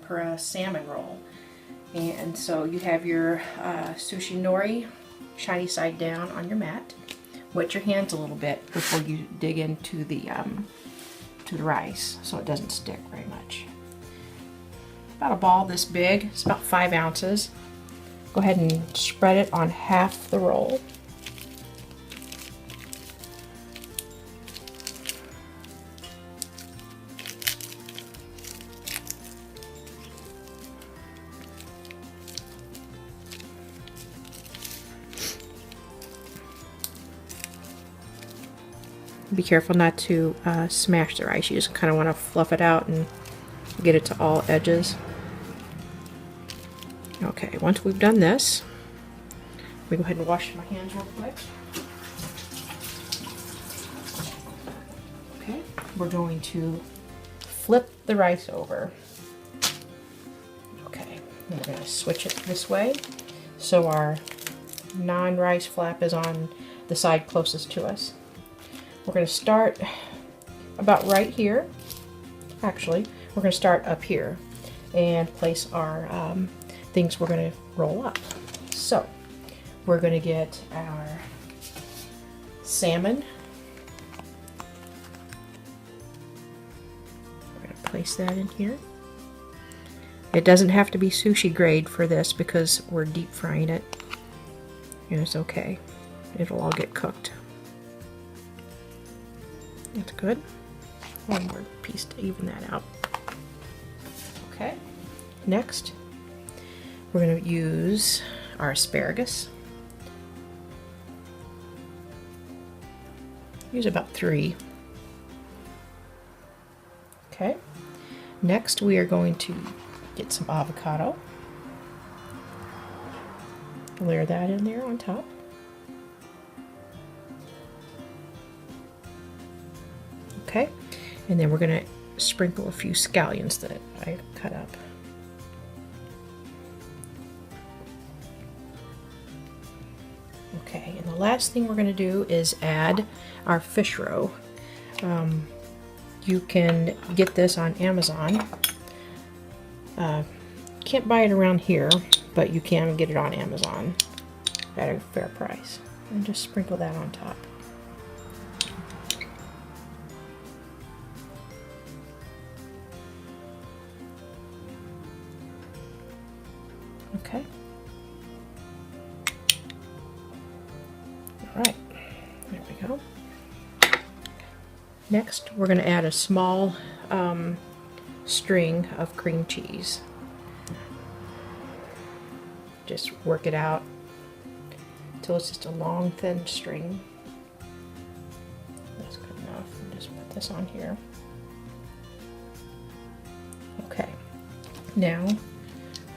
tempura salmon roll. And so you have your sushi nori shiny side down on your mat. Wet your hands a little bit before you dig into the rice so it doesn't stick very much. About a ball this big, it's about 5 ounces. Go ahead and spread it on half the roll. Be careful not to smash the rice. You just kind of want to fluff it out and get it to all edges. Okay, once we've done this, we go ahead and wash my hands real quick. Okay, we're going to flip the rice over. Okay, and we're going to switch it this way so our non-rice flap is on the side closest to us. We're going to start about right here. Actually, we're going to start up here and place our things we're going to roll up. So we're going to get our salmon. We're going to place that in here. It doesn't have to be sushi grade for this because we're deep frying it, and it's okay. It'll all get cooked. That's good. One more piece to even that out. Okay. Next, we're going to use our asparagus. Use about 3. Okay. Next, we are going to get some avocado. Layer that in there on top. Okay, and then we're going to sprinkle a few scallions that I cut up. Okay, and the last thing we're going to do is add our fish roe. You can get this on Amazon. Can't buy it around here, but you can get it on Amazon at a fair price. And just sprinkle that on top. Okay. All right, there we go. Next, we're going to add a small string of cream cheese. Just work it out until it's just a long, thin string. That's good enough. Just put this on here. Okay, now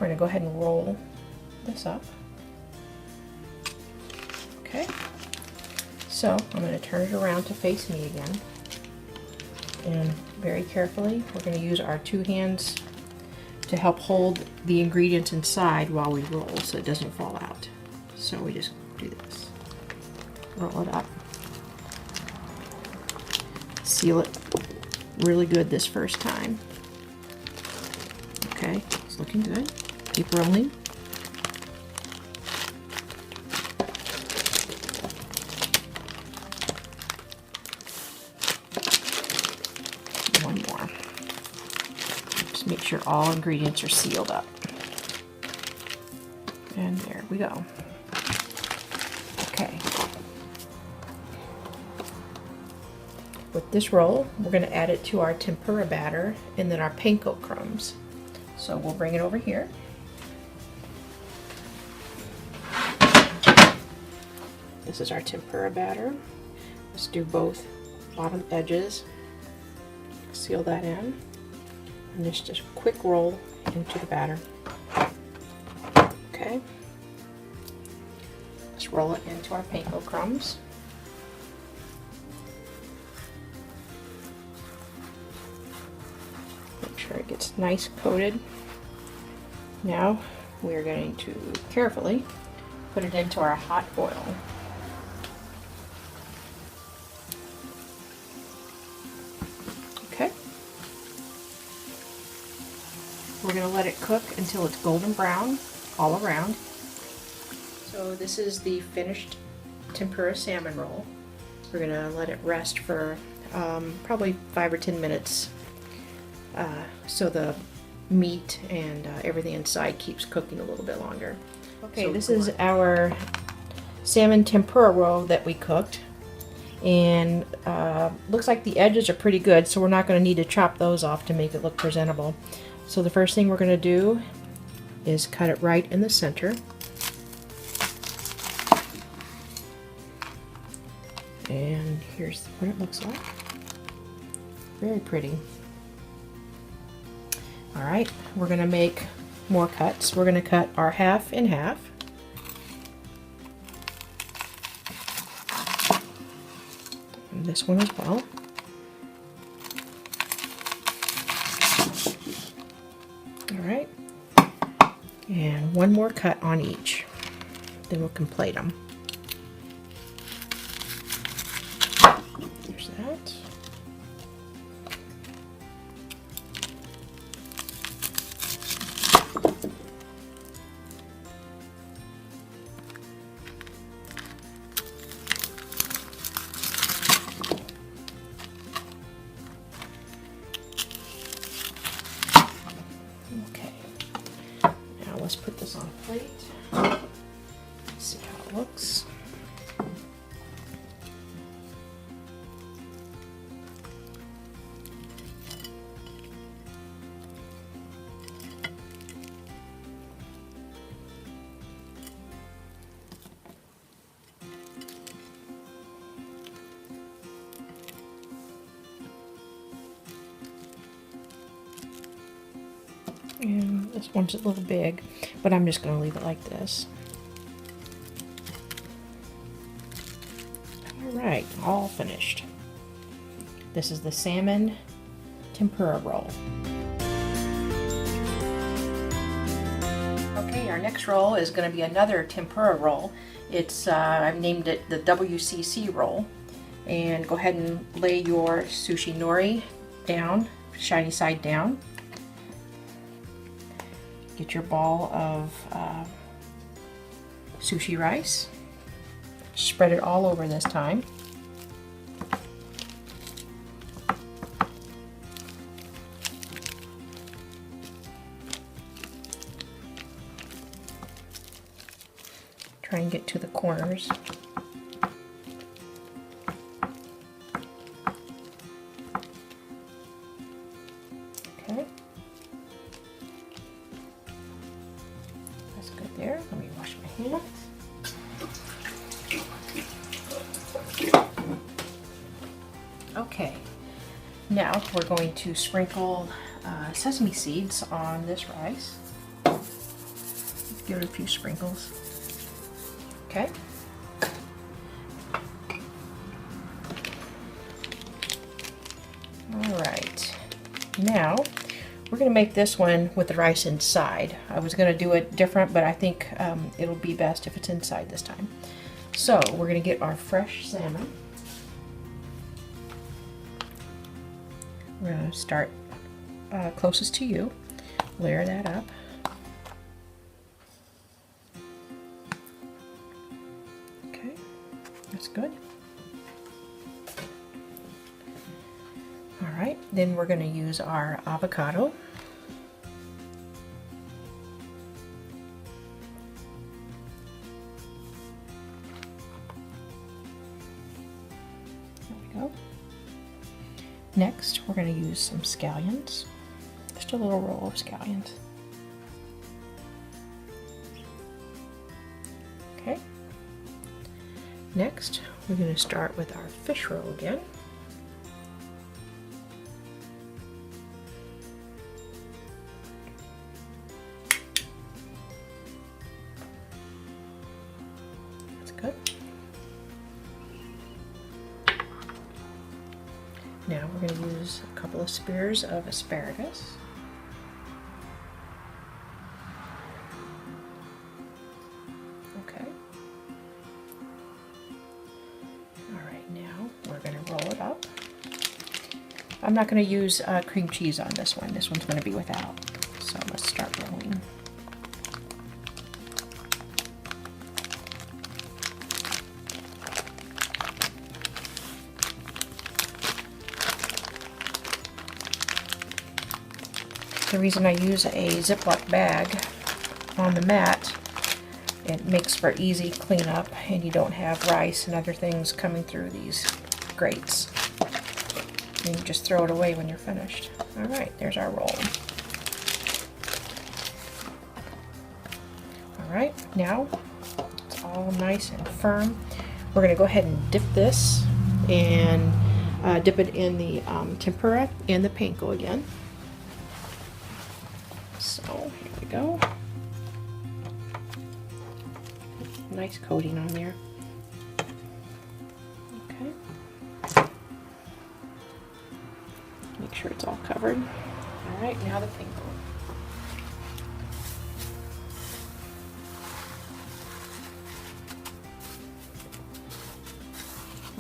we're going to go ahead and roll this up. Okay, so I'm going to turn it around to face me again. And very carefully, we're going to use our 2 hands to help hold the ingredients inside while we roll so it doesn't fall out. So we just do this. Roll it up. Seal it really good this first time. Okay, it's looking good. Keep rolling. One more. Just make sure all ingredients are sealed up. And there we go. Okay. With this roll, we're going to add it to our tempura batter and then our panko crumbs. So we'll bring it over here. This is our tempura batter. Let's do both bottom edges. Seal that in. And just a quick roll into the batter. Okay. Let's roll it into our panko crumbs. Make sure it gets nice coated. Now we are going to carefully put it into our hot oil. We're going to let it cook until it's golden brown all around. So this is the finished tempura salmon roll. We're going to let it rest for probably 5 or 10 minutes so the meat and everything inside keeps cooking a little bit longer. Okay, so this is our salmon tempura roll that we cooked, and looks like the edges are pretty good, so we're not going to need to chop those off to make it look presentable. So the first thing we're going to do is cut it right in the center. And here's what it looks like. Very pretty. Alright, we're going to make more cuts. We're going to cut our half in half. And this one as well. Alright. And one more cut on each. Then we can plate them. There's that. Okay, now let's put this on a plate. Let's see how it looks. And this one's a little big, but I'm just going to leave it like this. Alright, all finished. This is the salmon tempura roll. Okay, our next roll is going to be another tempura roll. It's I've named it the WCC roll. And go ahead and lay your sushi nori down, shiny side down. Get your ball of sushi rice. Spread it all over this time. Try and get to the corners. Okay. That's good there. Let me wash my hands. Okay, now we're going to sprinkle sesame seeds on this rice. Give it a few sprinkles. Okay. All right. Now we're going to make this one with the rice inside. I was going to do it different, but I think it'll be best if it's inside this time. So we're going to get our fresh salmon. We're going to start closest to you. Layer that up. Okay, that's good. All right, then we're going to use our avocado. There we go. Next, we're going to use some scallions. Just a little roll of scallions. Okay. Next, we're going to start with our fish roll again. That's good. Now we're going to use a couple of spears of asparagus. Okay. All right, now we're going to roll it up. I'm not going to use cream cheese on this one. This one's going to be without. So let's start rolling. The reason I use a Ziploc bag on the mat, it makes for easy cleanup and you don't have rice and other things coming through these grates. And you just throw it away when you're finished. Alright, there's our roll. Alright, now it's all nice and firm. We're going to go ahead and dip this and dip it in the tempura and the panko again. So here we go. Nice coating on there. Okay. Make sure it's all covered. Alright, now the panko.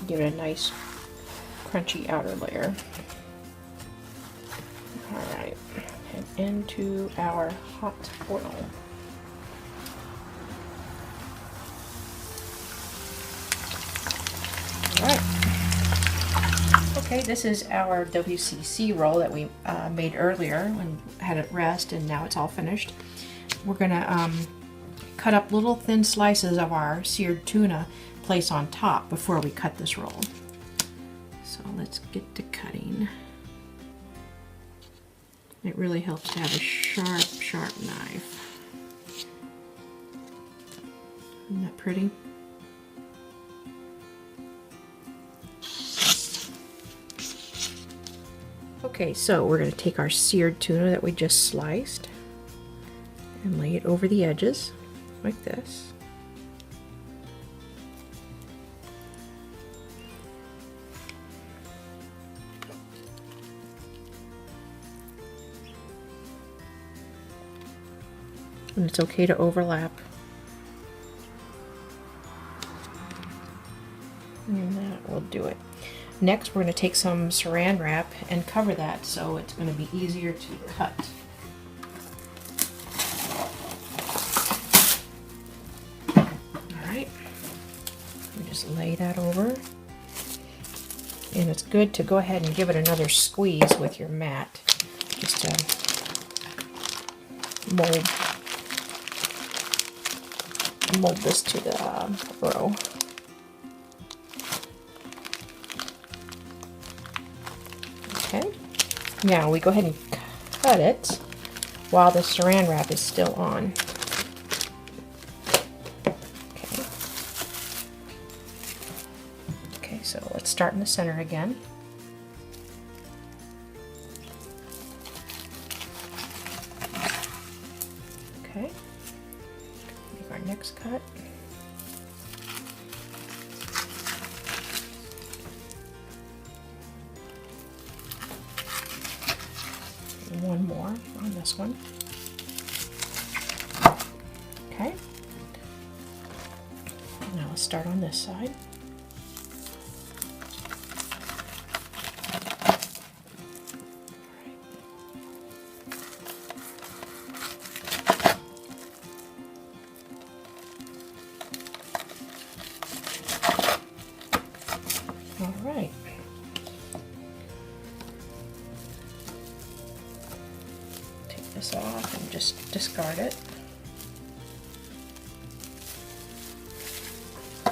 Give it a nice crunchy outer layer. Alright, and into our hot oil. Alright. Okay, this is our WCC roll that we made earlier and had it rest, and now it's all finished. We're going to cut up little thin slices of our seared tuna, place on top before we cut this roll. So let's get to cutting. It really helps to have a sharp, sharp knife. Isn't that pretty? Okay, so we're going to take our seared tuna that we just sliced and lay it over the edges like this. And it's okay to overlap. And that will do it. Next, we're going to take some saran wrap and cover that so it's going to be easier to cut. Alright, we just lay that over. And it's good to go ahead and give it another squeeze with your mat, just to mold this to the row. Okay, now we go ahead and cut it while the saran wrap is still on. Okay. Okay, so let's start in the center again. Okay, make our next cut. One more on this one. Okay. Now let's start on this side. All right. Take this off and just discard it.